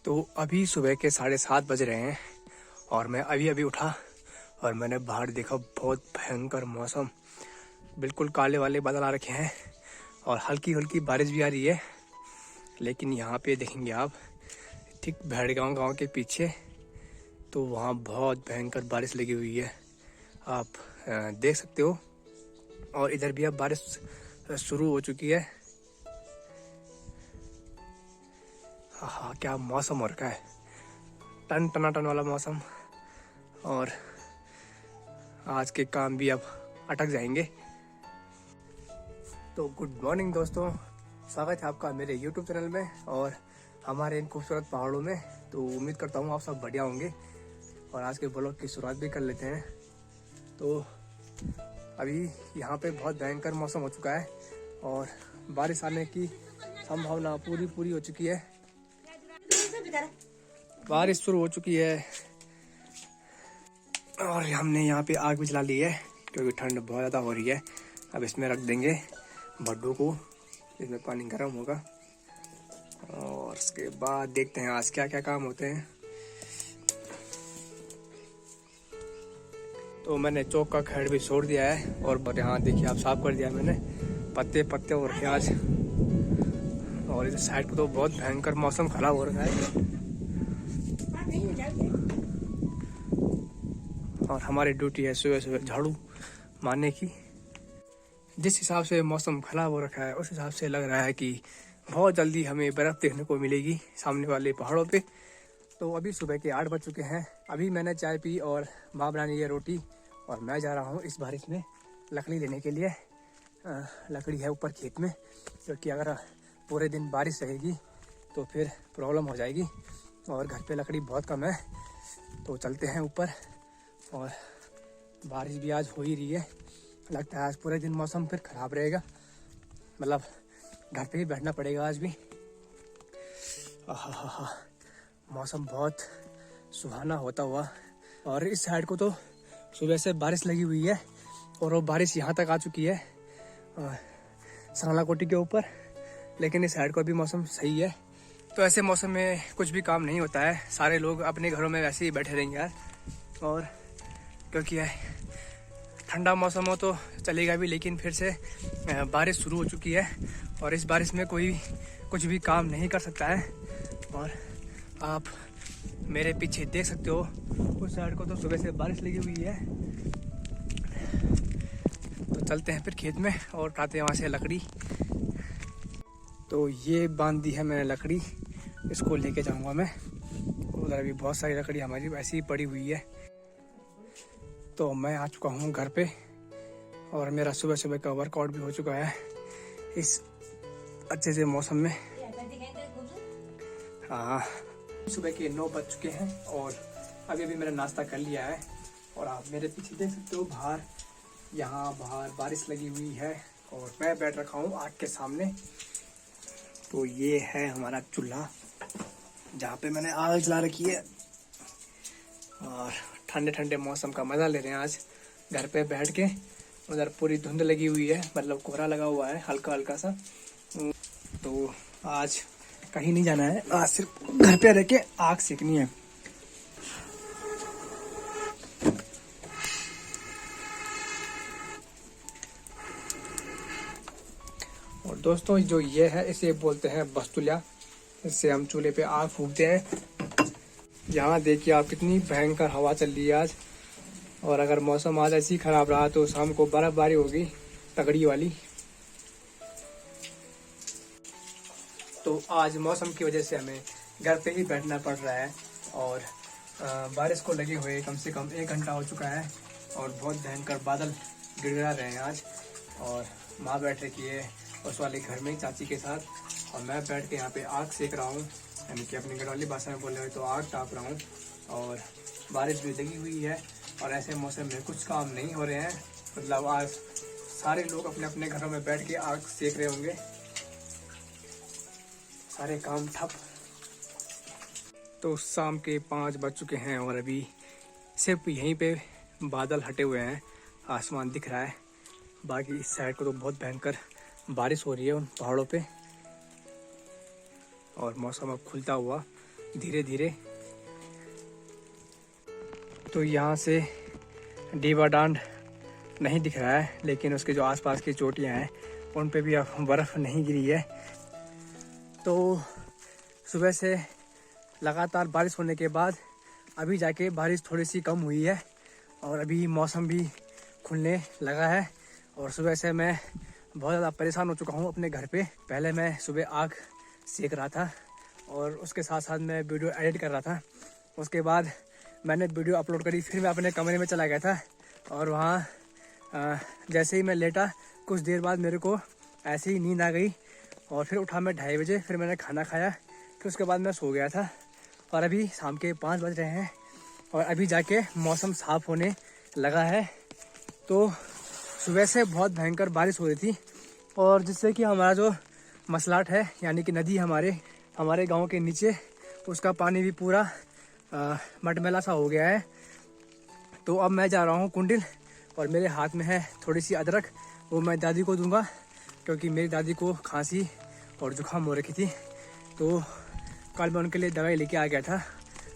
तो अभी सुबह के 7:30 बज रहे हैं और मैं अभी अभी उठा और मैंने बाहर देखा बहुत भयंकर मौसम। बिल्कुल काले वाले बादल आ रखे हैं और हल्की हल्की बारिश भी आ रही है। लेकिन यहाँ पे देखेंगे आप, ठीक भेड़गांव गांव के पीछे, तो वहाँ बहुत भयंकर बारिश लगी हुई है, आप देख सकते हो। और इधर भी अब बारिश शुरू हो चुकी है। हाँ, क्या मौसम हो रखा है, टन टनाटन वाला मौसम। और आज के काम भी अब अटक जाएंगे। तो गुड मॉर्निंग दोस्तों, स्वागत है आपका मेरे YouTube चैनल में और हमारे इन खूबसूरत पहाड़ों में। तो उम्मीद करता हूँ आप सब बढ़िया होंगे और आज के ब्लॉग की शुरुआत भी कर लेते हैं। तो अभी यहाँ पे बहुत भयंकर मौसम हो चुका है और बारिश आने की संभावना पूरी हो चुकी है। बारिश शुरू हो चुकी है और हमने यहाँ पे आग भी जला ली है क्योंकि ठंड बहुत ज़्यादा हो रही है। अब इसमें रख देंगे भट्टू को, इसमें पानी गर्म होगा और उसके बाद देखते हैं आज क्या क्या काम होते हैं। तो मैंने चौक का खेड़ भी छोड़ दिया है और यहाँ देखिए आप साफ कर दिया मैंने, पत्ते पत्ते हो रखे आज। और इस साइड को तो बहुत भयंकर मौसम खराब हो रहा है और हमारी ड्यूटी है सुबह सुबह झाड़ू मारने की। जिस हिसाब से मौसम खराब हो रखा है उस हिसाब से लग रहा है कि बहुत जल्दी हमें बर्फ़ देखने को मिलेगी सामने वाले पहाड़ों पे। तो अभी सुबह के 8 बज चुके हैं। अभी मैंने चाय पी और माँ बनानी है रोटी और मैं जा रहा हूँ इस बारिश में लकड़ी लेने के लिए। लकड़ी है ऊपर खेत में, क्योंकि अगर पूरे दिन बारिश रहेगी तो फिर प्रॉब्लम हो जाएगी और घर पे लकड़ी बहुत कम है। तो चलते हैं ऊपर। और बारिश भी आज हो ही रही है, लगता है आज पूरे दिन मौसम फिर ख़राब रहेगा, मतलब घर पे ही बैठना पड़ेगा आज भी। आहा, मौसम बहुत सुहाना होता हुआ। और इस साइड को तो सुबह से बारिश लगी हुई है और वो बारिश यहाँ तक आ चुकी है सांगला कोटी के ऊपर। लेकिन इस साइड को भी मौसम सही है। तो ऐसे मौसम में कुछ भी काम नहीं होता है, सारे लोग अपने घरों में वैसे ही बैठे रहेंगे यार। और क्योंकि ठंडा मौसम हो तो चलेगा भी, लेकिन फिर से बारिश शुरू हो चुकी है और इस बारिश में कोई कुछ भी काम नहीं कर सकता है। और आप मेरे पीछे देख सकते हो, उस साइड को तो सुबह से बारिश लगी हुई है। तो चलते हैं फिर खेत में और उठाते हैं वहाँ से लकड़ी। तो ये बांध दी है मैंने लकड़ी, इसको लेके जाऊँगा मैं। उधर अभी बहुत सारी लकड़ी हमारी वैसे ही पड़ी हुई है। तो मैं आ चुका हूँ घर पे और मेरा सुबह सुबह का वर्कआउट भी हो चुका है इस अच्छे से मौसम में। हाँ, सुबह के 9 बज चुके हैं और अभी मैंने नाश्ता कर लिया है। और आप मेरे पीछे देख सकते हो, बाहर यहाँ बाहर बारिश लगी हुई है और मैं बैठ रखा हूँ आग के सामने। तो ये है हमारा चूल्हा जहाँ पे मैंने आग जला रखी है और ठंडे ठंडे मौसम का मज़ा ले रहे हैं आज घर पे बैठ के। उधर पूरी धुंध लगी हुई है, मतलब कोहरा लगा हुआ है हल्का हल्का सा। तो आज कहीं नहीं जाना है, आज सिर्फ घर पे रह के आग सेकनी है। और दोस्तों जो ये है इसे बोलते हैं बस्तुलिया, इससे हम चूल्हे पे आग फूकते हैं। यहाँ देखिए आप, कितनी भयंकर हवा चल रही है आज। और अगर मौसम आज ऐसी ख़राब रहा तो शाम को बर्फ़बारी होगी तगड़ी वाली। तो आज मौसम की वजह से हमें घर पे ही बैठना पड़ रहा है और बारिश को लगे हुए कम से कम 1 घंटा हो चुका है और बहुत भयंकर बादल गिड़गिड़ा रहे हैं आज। और माँ बैठ रखी है उस वाले घर में चाची के साथ और मैं बैठ के यहाँ पे आग सेक रहा हूँ, यानी कि अपनी गढ़वाली भाषा में बोले हुए तो आग ताप रहा हूँ। और बारिश भी लगी हुई है और ऐसे मौसम में कुछ काम नहीं हो रहे हैं, मतलब आज सारे लोग अपने अपने घरों में बैठ के आग सेक रहे होंगे, सारे काम ठप। तो शाम के 5 बज चुके हैं और अभी सिर्फ यहीं पे बादल हटे हुए हैं, आसमान दिख रहा है। बाकी इस साइड को तो बहुत भयंकर बारिश हो रही है उन पहाड़ों पे और मौसम अब खुलता हुआ धीरे धीरे। तो यहाँ से डीवाडांड नहीं दिख रहा है, लेकिन उसके जो आसपास की चोटियाँ हैं उन पे भी अब बर्फ़ नहीं गिरी है। तो सुबह से लगातार बारिश होने के बाद अभी जाके बारिश थोड़ी सी कम हुई है और अभी मौसम भी खुलने लगा है। और सुबह से मैं बहुत ज़्यादा परेशान हो चुका हूँ अपने घर पे। पहले मैं सुबह आग सेक रहा था और उसके साथ साथ मैं वीडियो एडिट कर रहा था। उसके बाद मैंने वीडियो अपलोड करी, फिर मैं अपने कमरे में चला गया था और वहाँ जैसे ही मैं लेटा कुछ देर बाद मेरे को ऐसे ही नींद आ गई और फिर उठा मैं 2:30 बजे। फिर मैंने खाना खाया, फिर उसके बाद मैं सो गया था। और अभी शाम के 5 बज रहे हैं और अभी जाके मौसम साफ़ होने लगा है। तो सुबह से बहुत भयंकर बारिश हो रही थी और जिससे कि हमारा जो मसलाट है यानी कि नदी हमारे गांव के नीचे, उसका पानी भी पूरा मटमैला सा हो गया है। तो अब मैं जा रहा हूँ कुंडिल और मेरे हाथ में है थोड़ी सी अदरक, वो मैं दादी को दूंगा क्योंकि मेरी दादी को खांसी और जुकाम हो रखी थी। तो कल मैं उनके लिए दवाई लेके आ गया था,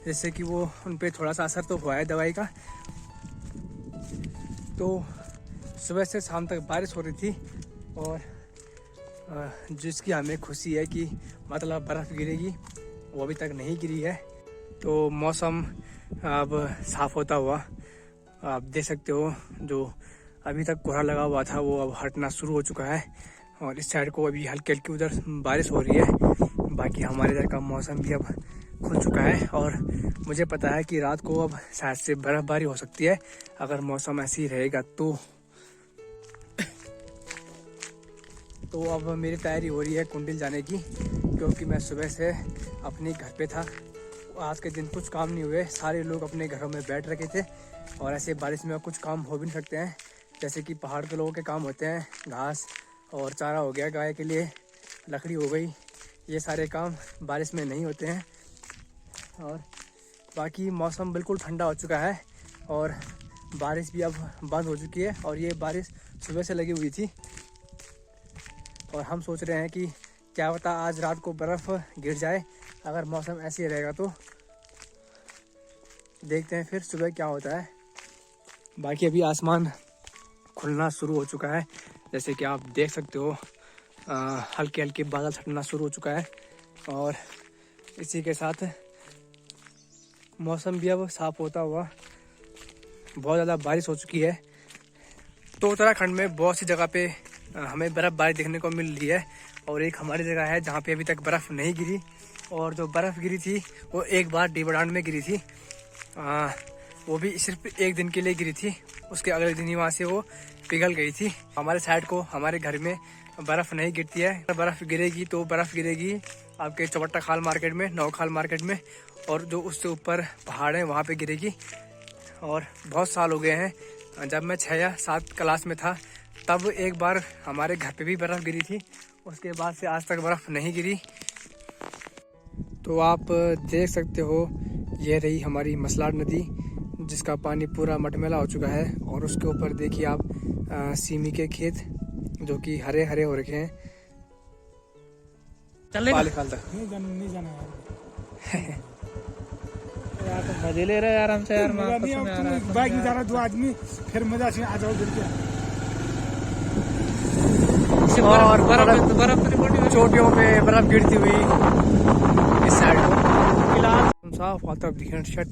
जिससे कि वो उन पर थोड़ा सा असर तो हुआ है दवाई का। तो सुबह से शाम तक बारिश हो रही थी और जिसकी हमें खुशी है कि मतलब बर्फ़ गिरेगी, वो अभी तक नहीं गिरी है। तो मौसम अब साफ़ होता हुआ आप देख सकते हो, जो अभी तक कोहरा लगा हुआ था वो अब हटना शुरू हो चुका है और इस साइड को अभी हल्की हल्की उधर बारिश हो रही है। बाकी हमारे इधर का मौसम भी अब खुल चुका है और मुझे पता है कि रात को अब शायद से बर्फ़बारी हो सकती है अगर मौसम ऐसे ही रहेगा तो अब मेरी तैयारी हो रही है कुंडिल जाने की, क्योंकि मैं सुबह से अपने घर पे था। आज के दिन कुछ काम नहीं हुए, सारे लोग अपने घरों में बैठ रखे थे और ऐसे बारिश में कुछ काम हो भी नहीं सकते हैं। जैसे कि पहाड़ के लोगों के काम होते हैं, घास और चारा हो गया गाय के लिए, लकड़ी हो गई, ये सारे काम बारिश में नहीं होते हैं। और बाकी मौसम बिल्कुल ठंडा हो चुका है और बारिश भी अब बंद हो चुकी है और ये बारिश सुबह से लगी हुई थी। और हम सोच रहे हैं कि क्या पता आज रात को बर्फ़ गिर जाए। अगर मौसम ऐसे ही रहेगा तो देखते हैं फिर सुबह क्या होता है। बाकी अभी आसमान खुलना शुरू हो चुका है, जैसे कि आप देख सकते हो, हल्के हल्के बादल छटना शुरू हो चुका है और इसी के साथ मौसम भी अब साफ़ होता हुआ, बहुत ज़्यादा बारिश हो चुकी है। तो उत्तराखंड में बहुत सी जगह पे हमें बर्फ़बारी देखने को मिल रही है और एक हमारी जगह है जहाँ पे अभी तक बर्फ़ नहीं गिरी। और जो बर्फ़ गिरी थी वो एक बार डीवाडांड में गिरी थी, वो भी सिर्फ एक दिन के लिए गिरी थी, उसके अगले दिन ही वहाँ से वो पिघल गई थी। हमारे साइड को हमारे घर में बर्फ़ नहीं गिरती है। बर्फ़ गिरेगी तो बर्फ़ गिरेगी आपके चौबट्टा खाल मार्केट में, नौखाल मार्केट में, और जो उससे ऊपर पहाड़ है वहाँ पे गिरेगी। और बहुत साल हो गए हैं, जब मैं 6 या 7 क्लास में था तब एक बार हमारे घर पे भी बर्फ़ गिरी थी, उसके बाद से आज तक बर्फ़ नहीं गिरी। तो आप देख सकते हो, ये रही हमारी मसलाट नदी जिसका पानी पूरा मटमैला हो चुका है और उसके ऊपर देखिए आप सीमी के खेत जो कि हरे हरे हो रखे हैं। चल पाले खाल तक नहीं जाना यार तो मजे ले रहे आराम से यार। बाइक में जा रहा 2 आदमी, फिर मजा से आ जाओ फिर क्या। और बर्फ चोटियों पे बर्फ गिरती हुई इस साइड को फिलहाल साफ आता दिखन शट।